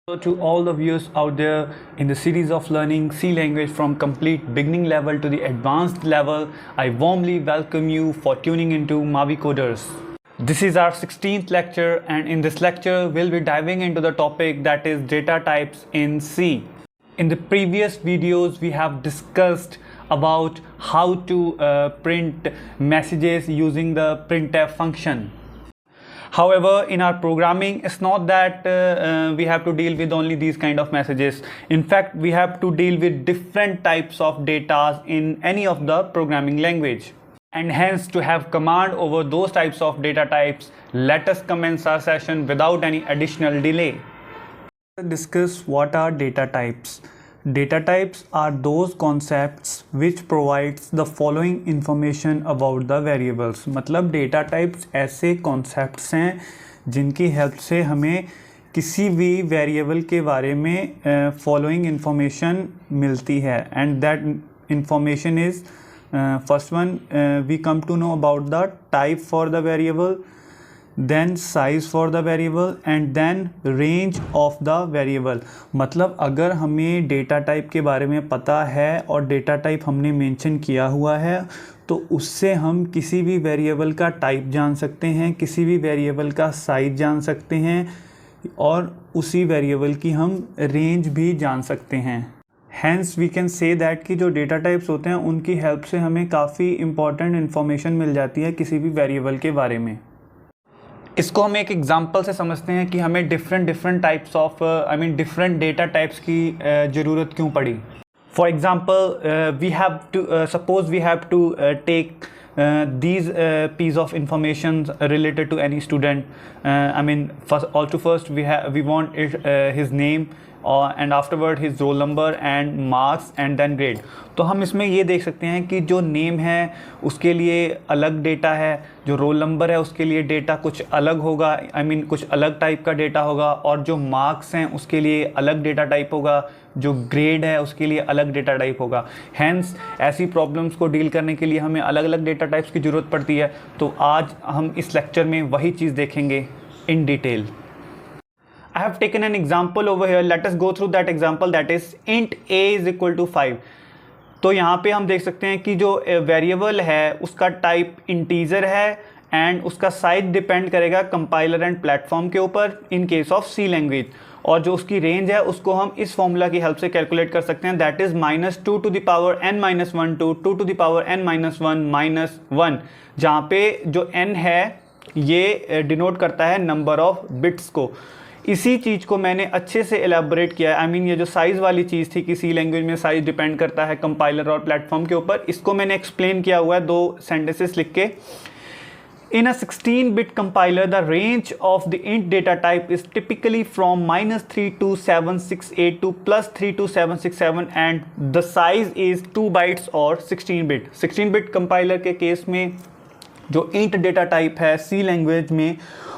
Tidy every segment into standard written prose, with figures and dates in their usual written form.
So to all the viewers out there in the series of learning C language from complete beginning level to the advanced level, I warmly welcome you for tuning into Mavi Coders. This is our 16th lecture, and in this lecture we'll be diving into the topic that is data types in C. In the previous videos we have discussed about how to print messages using the printf function. However, in our programming, it's not that we have to deal with only these kind of messages. In fact, we have to deal with different types of data in any of the programming language. And hence, to have command over those types of data types, let us commence our session without any additional delay. Let's discuss what are data types. Data types are those concepts which provides the following information about the variables. मतलब data types ऐसे concepts हैं जिनकी help से हमें किसी भी variable के बारे में following information मिलती है, and that information is first one we come to know about the type for the variable, then size for the variable and then range of the variable. मतलब अगर हमें डेटा टाइप के बारे में पता है और डेटा टाइप हमने मेंशन किया हुआ है तो उससे हम किसी भी वेरिएबल का टाइप जान सकते हैं, किसी भी वेरिएबल का साइज जान सकते हैं और उसी वेरिएबल की हम रेंज भी जान सकते हैं. Hence we can say that कि जो डेटा टाइप्स होते हैं उनकी हेल्प से हमें काफ़ी इंपॉर्टेंट इन्फॉर्मेशन मिल जाती है किसी भी वेरिएबल के बारे में. इसको हम एक एग्जांपल से समझते हैं कि हमें different types of different data types की ज़रूरत क्यों पड़ी. For example we have to suppose we have to take these piece of information related to any student. First we want his name and afterward his roll number and marks and then grade. तो हम इसमें ये देख सकते हैं कि जो name है उसके लिए अलग डेटा है, जो रोल नंबर है उसके लिए डेटा कुछ अलग होगा, कुछ अलग टाइप का डेटा होगा, और जो मार्क्स हैं उसके लिए अलग डेटा टाइप होगा, जो ग्रेड है उसके लिए अलग डेटा टाइप होगा. हैंस ऐसी प्रॉब्लम्स को डील करने के लिए हमें अलग अलग डेटा टाइप्स की ज़रूरत पड़ती है. तो आज हम इस लेक्चर में वही चीज़ देखेंगे in detail. I have taken an example over here. Let us go through that example, that is int a is equal to 5. तो यहाँ पे हम देख सकते हैं कि जो वेरिएबल है उसका टाइप इंटीजर है एंड उसका साइज डिपेंड करेगा कंपाइलर एंड प्लेटफॉर्म के ऊपर in case of C language, और जो उसकी रेंज है उसको हम इस फॉर्मूला की हेल्प से कैलकुलेट कर सकते हैं, that is -2 to the power n-1 to 2 to the power n-1 -1, जहाँ पे जो n है ये डिनोट करता है नंबर ऑफ बिट्स को. इसी चीज़ को मैंने अच्छे से एलैबोरेट किया है. ये जो साइज़ वाली चीज़ थी कि सी लैंग्वेज में साइज़ डिपेंड करता है कंपाइलर और प्लेटफॉर्म के ऊपर, इसको मैंने एक्सप्लेन किया हुआ है 2 सेंटेंसेस लिख के. In a 16-bit compiler, the range of the int data type is typically from -32768 to +32767 and the size is 2 bytes or 16-bit. 16-bit compiler के केस में जो int डेटा टाइप है सी लैंग्वेज में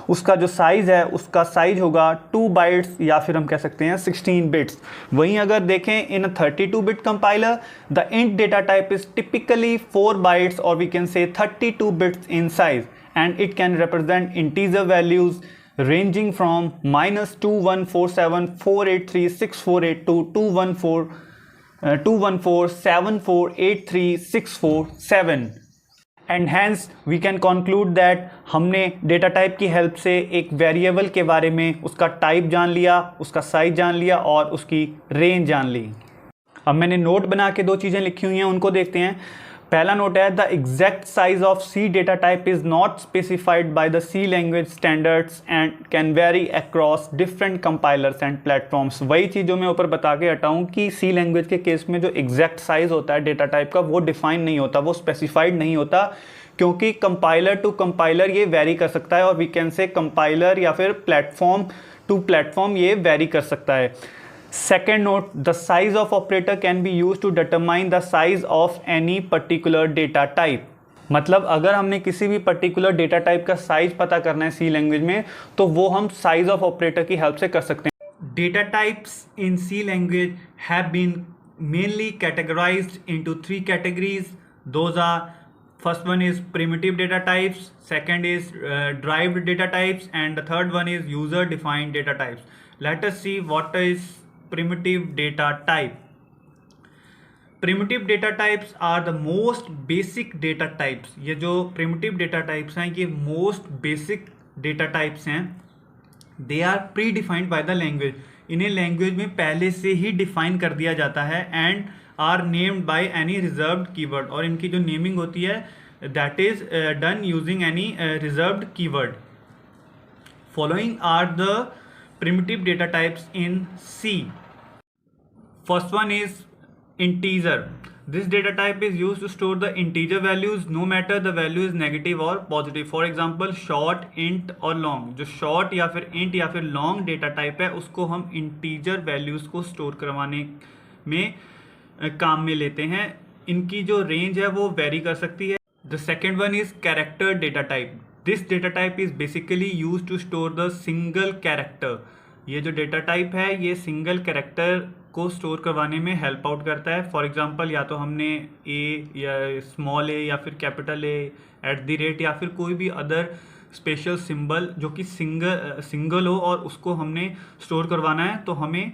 उसका जो size है उसका size होगा 2 बाइट्स या फिर हम कह सकते हैं 16 बिट्स. वहीं अगर देखें इन 32-bit compiler the int data type is typically 4 bytes और we can say 32 bits in size and it can represent integer values ranging from -21474836482 to 21474836447. And hence we can conclude that हमने data type की help से एक variable के बारे में उसका type जान लिया, उसका साइज जान लिया और उसकी रेंज जान ली. अब मैंने नोट बना के 2 चीज़ें लिखी हुई हैं, उनको देखते हैं. पहला नोट है the exact size of C data type is not specified by the C language standards and can vary across different compilers and platforms. वही चीज़ जो मैं ऊपर बता के हटाऊँ कि सी लैंग्वेज के केस में जो एग्जैक्ट साइज होता है डेटा टाइप का वो डिफाइन नहीं होता, वो स्पेसिफाइड नहीं होता, क्योंकि कंपाइलर टू कंपाइलर ये वेरी कर सकता है और वी कैन से कंपाइलर या फिर प्लेटफॉर्म टू प्लेटफॉर्म ये वेरी कर सकता है. Second note, the size of operator can be used to determine the size of any particular data type. मतलब अगर हमने किसी भी पर्टिकुलर डेटा टाइप का साइज पता करना है सी लैंग्वेज में तो वो हम साइज ऑफ ऑपरेटर की हेल्प से कर सकते हैं. Data types in C language have been mainly categorised into 3 categories. Those are, first one is primitive data types, second is derived data types, and the third one is user defined data types. Let us see what is primitive data type. Primitive data types are the most basic data types. ये जो primitive data types हैं ये most basic data types हैं. They are predefined by the language. इन्हें language में पहले से ही डिफाइन कर दिया जाता है and are named by any reserved keyword, और इनकी जो नेमिंग होती है that is done using any reserved keyword. Following are the primitive data types in C. First one is integer. This data type is used to store the integer values no matter the value is negative or positive. For example, short, int और long. जो short या फिर int या फिर long data type है उसको हम integer values को store करवाने में काम में लेते हैं. इनकी जो range है वो vary कर सकती है. The second one is character data type. This data type is basically used to store the single character. ये जो डेटा टाइप है ये सिंगल कैरेक्टर को स्टोर करवाने में हेल्प आउट करता है. फॉर एग्जांपल या तो हमने ए या स्मॉल ए या फिर कैपिटल ए @ या फिर कोई भी अदर स्पेशल सिंबल जो कि सिंगल हो और उसको हमने स्टोर करवाना है तो हमें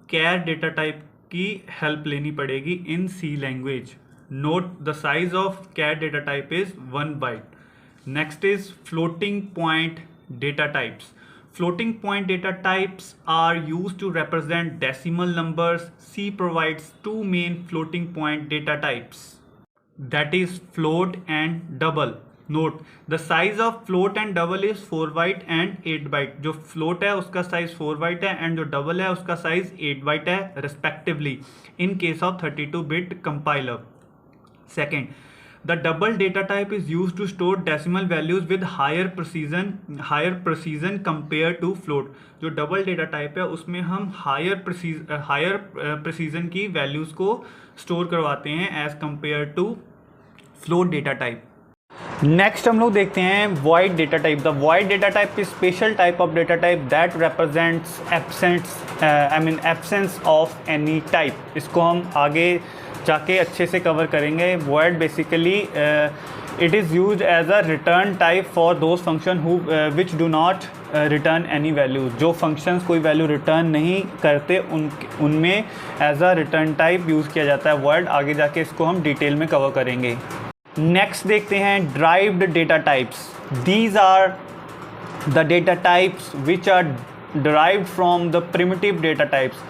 कैर डेटा टाइप की हेल्प लेनी पड़ेगी in C language. Note the size of char data type is 1 byte. Next is floating point data types. Floating point data types are used to represent decimal numbers. C provides two main floating point data types, that is float and double. Note the size of float and double is 4 byte and 8 byte. जो float है उसका size 4 byte है and जो double है उसका size 8 byte है respectively in case of 32-bit compiler. Second, the double data type is used to store decimal values with higher precision compared to float. जो double data type है उसमें हम higher precision की values को store करवाते हैं as compared to float data type. Next हम लोग देखते हैं void data type. The void data type is special type of data type that represents absence of any type. इसको हम आगे जाके अच्छे से कवर करेंगे. void basically it is used as a return type for those function which do not return any value. जो functions कोई value return नहीं करते उनमें as a return type use किया जाता है void. आगे जाके इसको हम डिटेल में कवर करेंगे. नेक्स्ट देखते हैं derived data types. These are the data types which are derived from the primitive data types.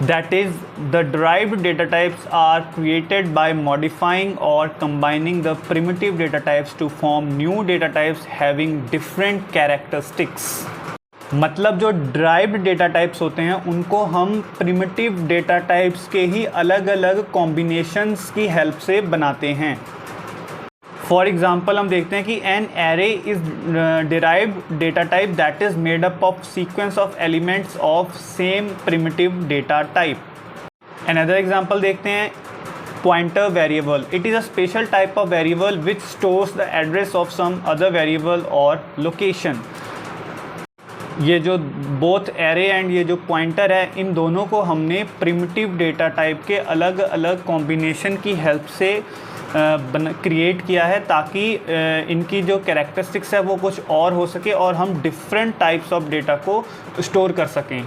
That is, the derived data types are created by modifying or combining the primitive data types to form new data types having different characteristics. मतलब जो derived data types होते हैं उनको हम primitive data types के ही अलग अलग combinations की help से बनाते हैं. फॉर एग्जाम्पल हम देखते हैं कि an array is derived data type that is made up of sequence of elements of same primitive data type. Another example देखते हैं pointer variable. It is a special type of variable which stores the address of some other variable or location. ये जो both array and ये जो pointer है इन दोनों को हमने प्रिमिटिव डेटा टाइप के अलग अलग कॉम्बिनेशन की हेल्प से क्रिएट किया है ताकि इनकी जो कैरेक्टरिस्टिक्स है वो कुछ और हो सके और हम डिफरेंट टाइप्स ऑफ डेटा को स्टोर कर सकें.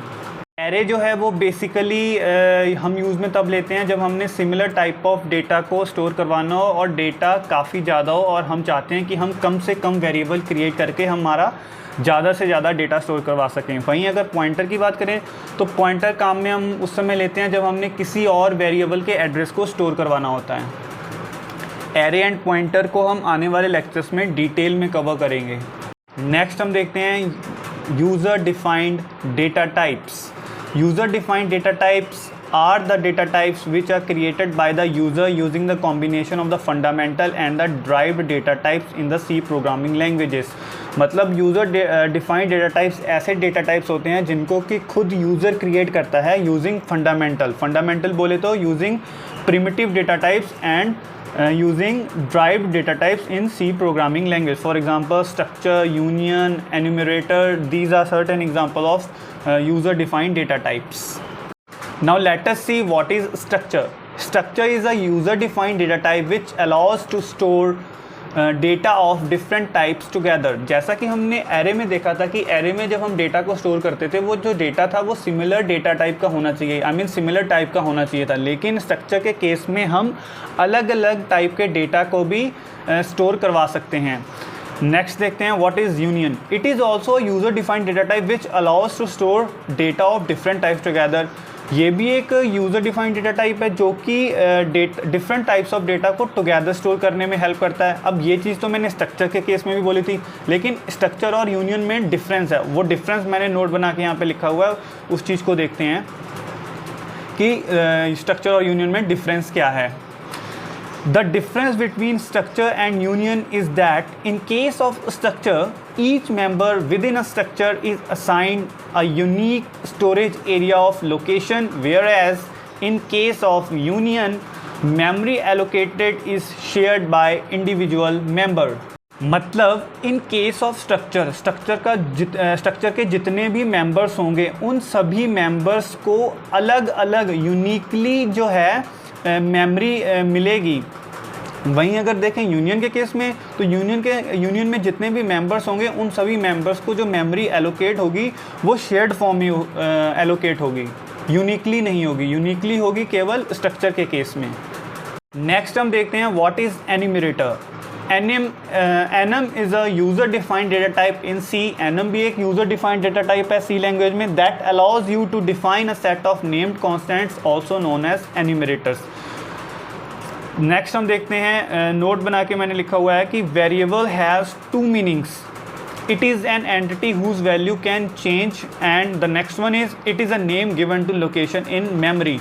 एरे जो है वो बेसिकली हम यूज़ में तब लेते हैं जब हमने सिमिलर टाइप ऑफ डेटा को स्टोर करवाना हो और डेटा काफ़ी ज़्यादा हो और हम चाहते हैं कि हम कम से कम वेरिएबल क्रिएट करके हमारा ज़्यादा से ज़्यादा डेटा स्टोर करवा सकें. वहीं अगर पॉइंटर की बात करें तो पॉइंटर काम में हम उस समय लेते हैं जब हमने किसी और वेरिएबल के एड्रेस को स्टोर करवाना होता है. एरे एंड पॉइंटर को हम आने वाले लेक्चर्स में डिटेल में कवर करेंगे. नेक्स्ट हम देखते हैं user defined data types. User defined data types are the data types which are created by the user using the combination of the fundamental and the derived data types in the C programming languages. मतलब user defined data types ऐसे data types होते हैं जिनको कि खुद user create करता है using fundamental बोले तो using primitive data types and using derived data types in C programming language. For example, structure, union, enumerator, these are certain example of user defined data types. Now let us see what is structure. Structure is a user defined data type which allows to store data of different types together. जैसा कि हमने array में देखा था कि array में जब हम डेटा को स्टोर करते थे वो जो डेटा था वो सिमिलर डेटा टाइप का होना चाहिए, आई मीन सिमिलर टाइप का होना चाहिए था, लेकिन स्ट्रक्चर के केस में हम अलग अलग टाइप के डेटा को भी स्टोर करवा सकते हैं। नेक्स्ट देखते हैं what is union. It is also user defined data type which allows to store data of different types together. ये भी एक यूज़र डिफाइंड डेटा टाइप है जो कि डिफरेंट टाइप्स ऑफ डेटा को टुगेदर स्टोर करने में हेल्प करता है। अब ये चीज़ तो मैंने स्ट्रक्चर के केस में भी बोली थी, लेकिन स्ट्रक्चर और यूनियन में डिफरेंस है। वो डिफरेंस मैंने नोट बना के यहाँ पे लिखा हुआ है, उस चीज़ को देखते हैं कि स्ट्रक्चर और यूनियन में डिफरेंस क्या है। The difference between structure and union is that in case of structure, each member within a structure is assigned a unique storage area of location, whereas in case of union, memory allocated is shared by individual member. मतलब इन case of structure के जितने भी members होंगे उन सभी members को अलग अलग यूनिकली जो है मेमोरी मिलेगी। वहीं अगर देखें यूनियन के केस में तो यूनियन में जितने भी मेंबर्स होंगे उन सभी मेंबर्स को जो मेमोरी एलोकेट होगी वो शेयर्ड फॉर्म में एलोकेट होगी, यूनिकली नहीं होगी। यूनिकली होगी केवल स्ट्रक्चर के केस में। नेक्स्ट हम देखते हैं what is enumerator. Enum is a user defined data type in C. Enum भी एक यूज़र डिफाइंड डेटा टाइप है सी लैंग्वेज में, that allows you to define a set of named constants also known as enumerators. Next हम देखते हैं, note बना के मैंने लिखा हुआ है कि variable has two meanings. It is an entity whose value can change, and the next one is it is a name given to location in memory.